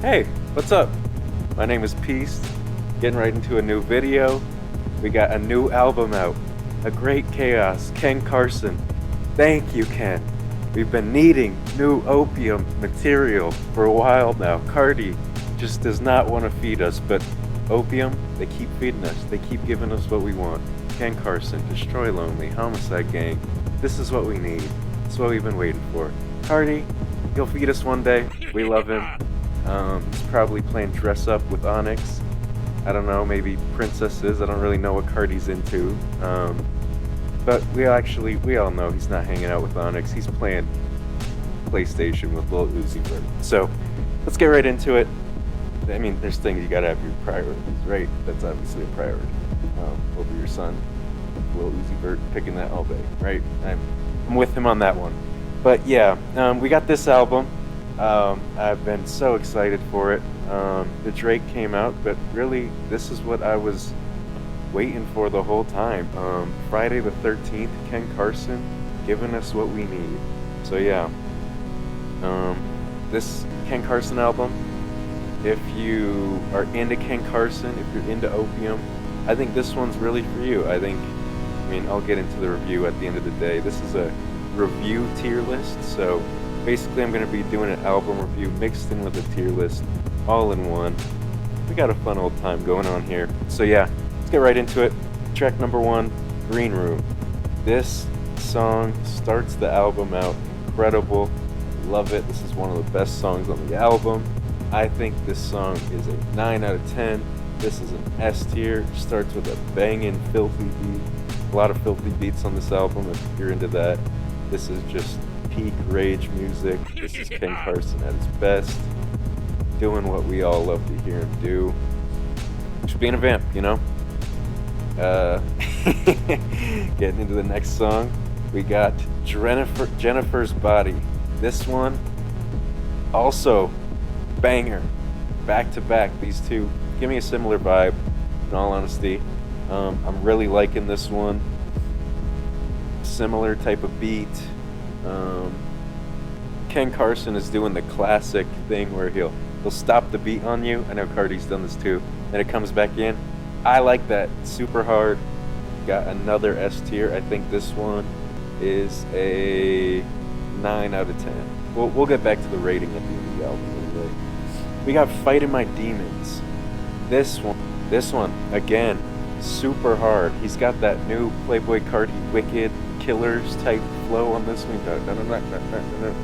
Hey, what's up? My name is Peace. Getting right into a new video. We got a new album out. A Great Chaos, Ken Carson. Thank you, Ken. We've been needing new Opium material for a while now. Carti just does not want to feed us, but Opium, they keep feeding us. They keep giving us what we want. Ken Carson, Destroy Lonely, Homicide Gang. This is what we need. It's what we've been waiting for. Carti, he'll feed us one day. We love him. He's probably playing dress up with Onyx. I don't know, maybe princesses. I don't really know what Carti's into. But we all know he's not hanging out with Onyx. He's playing PlayStation with Lil Uzi Vert. So let's get right into it. I mean, there's things you gotta have your priorities, right? That's obviously a priority over your son, Lil Uzi Vert, picking that all day, right? I'm with him on that one. But yeah, we got this album. I've been so excited for it. The Drake came out, but really, this is what I was waiting for the whole time. Friday the 13th, Ken Carson giving us what we need. So yeah, this Ken Carson album, if you are into Ken Carson, if you're into Opium, I think this one's really for you. I mean, I'll get into the review at the end of the day. This is a review tier list, so basically I'm going to be doing an album review mixed in with a tier list, all in one. We got a fun old time going on here. So yeah, let's get right into it. Track number 1, Green Room. This song starts the album out incredible. Love it. This is one of the best songs on the album. I think this song is a 9 out of 10. This is an S tier. Starts with a banging, filthy beat. A lot of filthy beats on this album if you're into that. This is just peak rage music. This is Ken Carson at his best, doing what we all love to hear him do. Just being a vamp, you know? Getting into the next song, we got Jennifer's Body. This one, also banger. Back to back, these two give me a similar vibe, in all honesty. I'm really liking this one. Similar type of beat. Ken Carson is doing the classic thing where he'll stop the beat on you. I know Carti's done this too. Then it comes back in. I like that. Super hard. Got another S tier. I think this one is a 9 out of 10. We'll get back to the rating at the end of the album anyway. We got Fighting My Demons. This one again, super hard. He's got that new Playboi Carti Wicked Killers type flow on this one.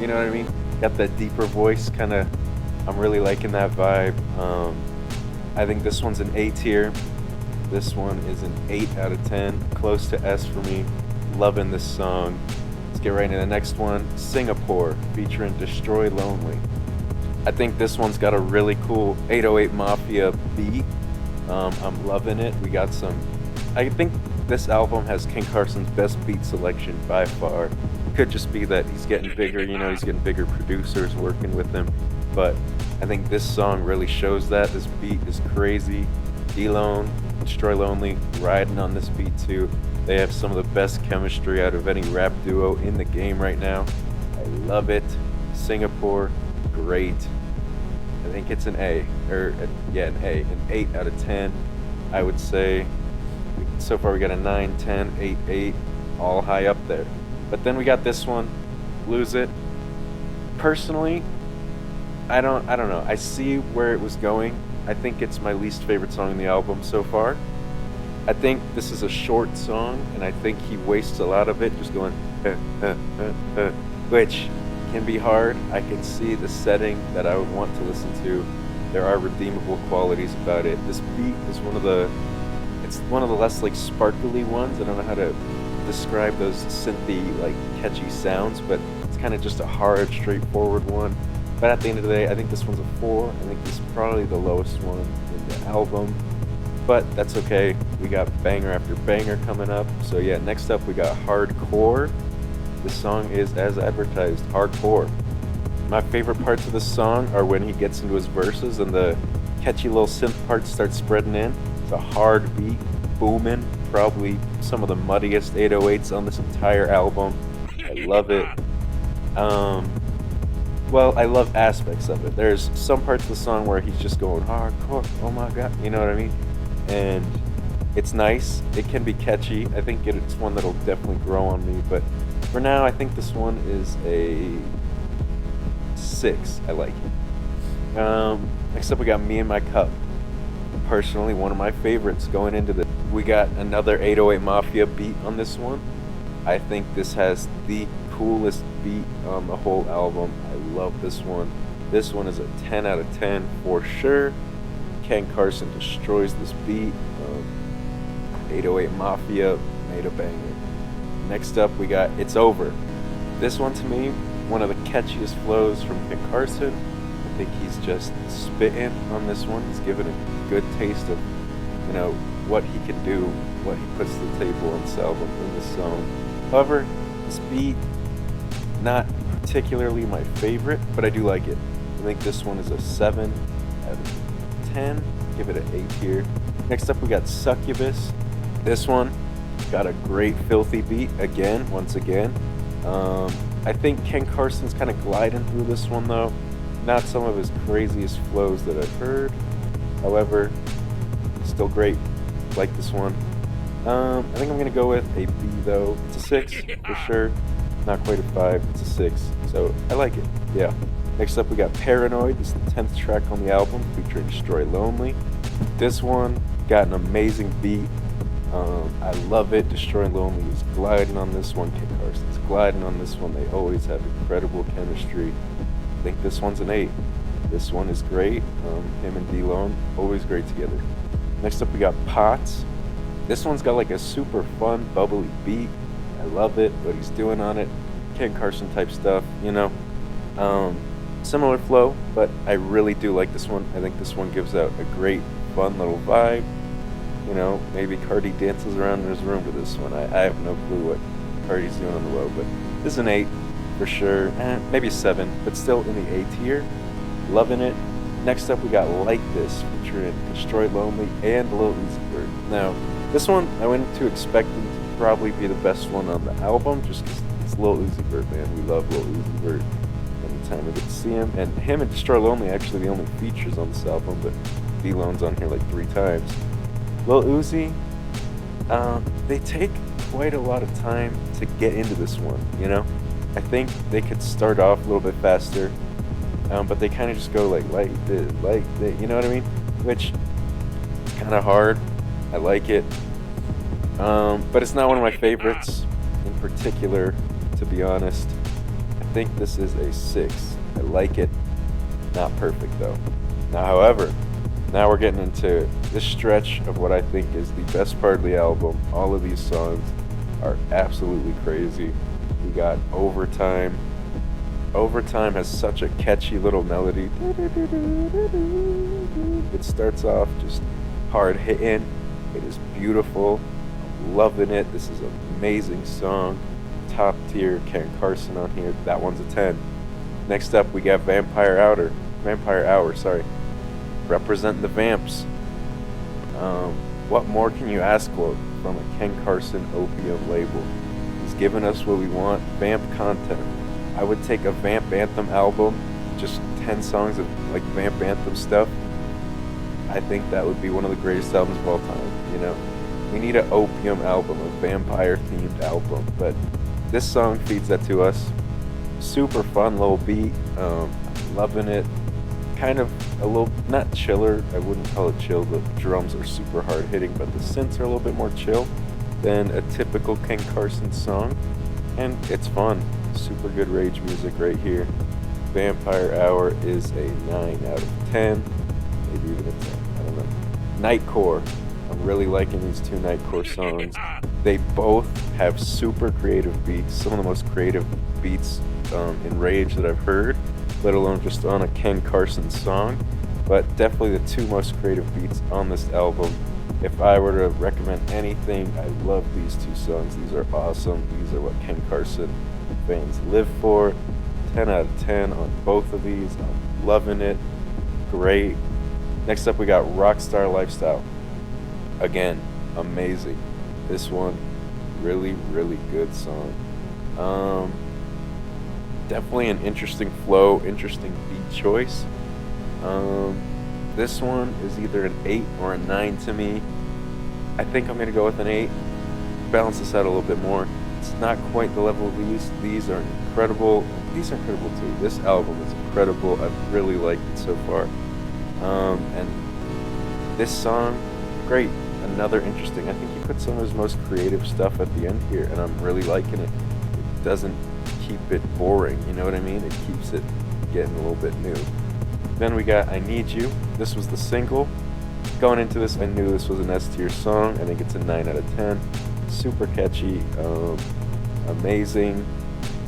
You know what I mean? Got that deeper voice, kind of. I'm really liking that vibe. I think this one's an A tier. This one is an 8 out of 10, close to S for me. Loving this song. Let's get right into the next one, Singapore, featuring Destroy Lonely. I think this one's got a really cool 808 Mafia beat. I'm loving it. We got some. I think this album has Ken Carson's best beat selection by far. Could just be that he's getting bigger, you know, he's getting bigger producers working with him. But I think this song really shows that. This beat is crazy. D-Lone, Destroy Lonely, riding on this beat too. They have some of the best chemistry out of any rap duo in the game right now. I love it. Singapore, great. I think it's an A, an A, an 8 out of 10, I would say. So far we got a 9, 10, 8, 8, all high up there. But then we got this one, Lose It. Personally, I don't know. I see where it was going. I think it's my least favorite song in the album so far. I think this is a short song, and I think he wastes a lot of it just going, which can be hard. I can see the setting that I would want to listen to. There are redeemable qualities about it. This beat is one of the less like sparkly ones. I don't know how to describe those synthy, like catchy sounds, but it's kind of just a hard, straightforward one. But at the end of the day, I think this one's a 4. I think this is probably the lowest one in the album. But that's okay. We got banger after banger coming up. So yeah, next up we got Hardcore. This song is as advertised, hardcore. My favorite parts of the song are when he gets into his verses and the catchy little synth parts start spreading in. It's a hard beat, booming, probably some of the muddiest 808s on this entire album. I love it. Well, I love aspects of it. There's some parts of the song where he's just going hardcore. Oh my god, you know what I mean? And it's nice. It can be catchy. I think it's one that'll definitely grow on me. But for now, I think this one is a 6. I like it. Next up, we got Me and My Cup. Personally, one of my favorites going into the. We got another 808 Mafia beat on this one. I think this has the coolest beat on the whole album. I love this one. This one is a 10 out of 10 for sure. Ken Carson destroys this beat. 808 Mafia made a banger. Next up, we got It's Over. This one, to me, one of the catchiest flows from Ken Carson. I think he's just spitting on this one. He's giving a good taste of, what he can do, what he puts to the table on this album, in this song. However, this beat, not particularly my favorite, but I do like it. I think this one is a 7 out of 10. Give it an 8 here. Next up, we got Succubus. This one got a great filthy beat once again. I think Ken Carson's kind of gliding through this one though. Not some of his craziest flows that I've heard. However, still great. Like this one. I think I'm gonna go with a B though. It's a 6 for sure. Not quite a 5. It's a 6. So I like it. Yeah. Next up, we got Paranoid. This is the 10th track on the album, featuring Destroy Lonely. This one got an amazing beat. I love it. Destroy Lonely is gliding on this one. Ken Carson's gliding on this one. They always have incredible chemistry. I think this one's an 8. This one is great. Him and D-Lone, always great together. Next up, we got Pots. This one's got like a super fun, bubbly beat. I love it, what he's doing on it. Ken Carson type stuff, Similar flow, but I really do like this one. I think this one gives out a great, fun little vibe. Maybe Carti dances around in his room to this one. I have no clue what Carti's doing on the low, but this is an 8 for sure. Maybe a 7, but still in the A tier. Loving it. Next up, we got Like This, featuring Destroy Lonely and Lil Uzi Vert. Now, this one I went into expecting to probably be the best one on the album, just because it's Lil Uzi Vert, man. We love Lil Uzi Vert. Anytime we get to see him. And him and Destroy Lonely actually the only features on this album, but D-Lone's on here like 3 times. Lil Uzi, they take quite a lot of time to get into this one, I think they could start off a little bit faster, but they kind of just go like this, you know what I mean? Which is kind of hard. I like it, but it's not one of my favorites in particular, to be honest. I think this is a 6. I like it. Not perfect though. Now, however, now we're getting into this stretch of what I think is the best part of the album. All of these songs are absolutely crazy. We got Overtime. Overtime has such a catchy little melody. It starts off just hard hitting. It is beautiful. I'm loving it. This is an amazing song. Top tier. Ken Carson on here. That one's a 10. Next up, we got Vampire Hour, sorry. Representing the Vamps. What more can you ask for from a Ken Carson Opium label? He's given us what we want, Vamp content. I would take a Vamp Anthem album, just 10 songs of like Vamp Anthem stuff. I think that would be one of the greatest albums of all time, We need an Opium album, a vampire themed album, but this song feeds that to us. Super fun little beat, loving it. Kind of a little, not chiller, I wouldn't call it chill, the drums are super hard hitting, but the synths are a little bit more chill than a typical Ken Carson song, and it's fun. Super good rage music right here. Vampire Hour is a 9 out of 10, maybe even a 10, I don't know. Nightcore, I'm really liking these 2 Nightcore songs. They both have super creative beats, some of the most creative beats in Rage that I've heard, let alone just on a Ken Carson song, but definitely the 2 most creative beats on this album. If I were to recommend anything, I love these 2 songs. These are awesome. These are what Ken Carson fans live for. 10 out of 10 on both of these. I'm loving it. Great. Next up, we got Rockstar Lifestyle. Again, amazing. This one, really, really good song. Definitely an interesting flow, interesting beat choice. This one is either an 8 or a 9 to me. I think I'm gonna go with an 8. Balance this out a little bit more. It's not quite the level of these. These are incredible. These are incredible too. This album is incredible. I've really liked it so far. And this song, great. Another interesting. I think he put some of his most creative stuff at the end here, and I'm really liking it. It doesn't keep it boring, you know what I mean? It keeps it getting a little bit new. Then we got I Need You. This was the single. Going into this, I knew this was an S tier song. I think it's a 9 out of 10. Super catchy, amazing,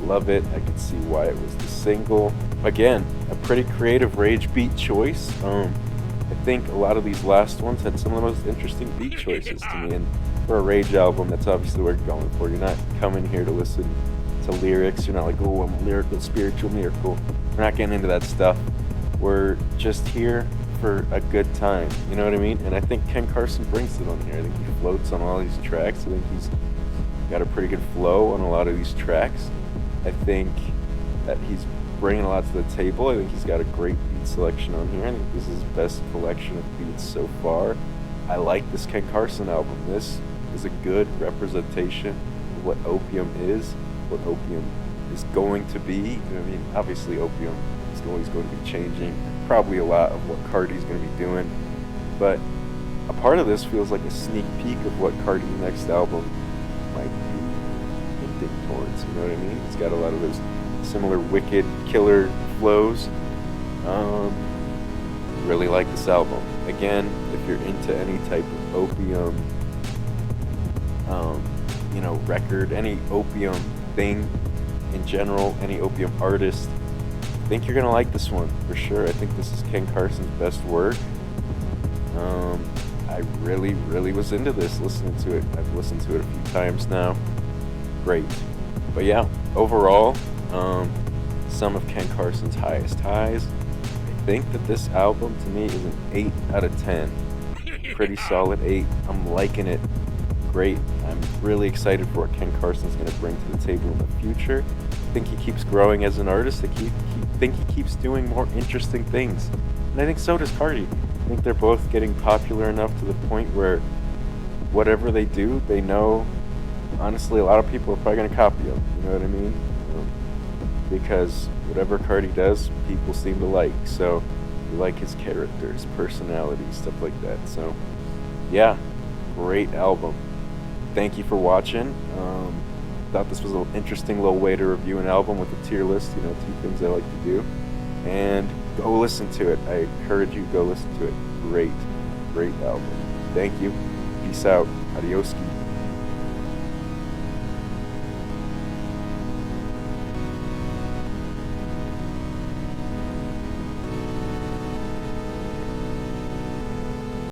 love it. I could see why it was the single. Again, a pretty creative rage beat choice. I think a lot of these last ones had some of the most interesting beat choices to me, and for a rage album, that's obviously what you're going for. You're not coming here to listen to lyrics. You're not like, oh, I'm a lyrical, spiritual miracle. We're not getting into that stuff. We're just here for a good time, you know what I mean? And I think Ken Carson brings it on here. I think he floats on all these tracks. I think he's got a pretty good flow on a lot of these tracks. I think that he's bringing a lot to the table. I think he's got a great beat selection on here. I think this is his best collection of beats so far. I like this Ken Carson album. This is a good representation of what Opium is, what Opium is going to be. I mean, obviously Opium is always going to be changing. Probably a lot of what Carti's going to be doing, but a part of this feels like a sneak peek of what Carti's next album might be hinting towards, you know what I mean? It's got a lot of those similar wicked killer flows. Really like this album. Again, if you're into any type of Opium record, any Opium thing in general, any Opium artist, I think you're gonna like this one for sure. I think this is Ken Carson's best work. I really was into this, listening to it. I've listened to it a few times now. Great. But yeah, overall, some of Ken Carson's highest highs. I think that this album to me is an 8 out of 10. Pretty solid 8. I'm liking it. Great. I'm really excited for what Ken Carson's going to bring to the table in the future. I think he keeps growing as an artist. I think he keeps doing more interesting things. And I think so does Carti. I think they're both getting popular enough to the point where whatever they do, they know, honestly, a lot of people are probably going to copy them. You know what I mean? Because whatever Carti does, people seem to like. So you like his character, his personality, stuff like that. So yeah, great album. Thank you for watching. Thought this was an interesting little way to review an album with a tier list. 2 things I like to do. And go listen to it. I encourage you to go listen to it. Great album. Thank you. Peace out. Adioski.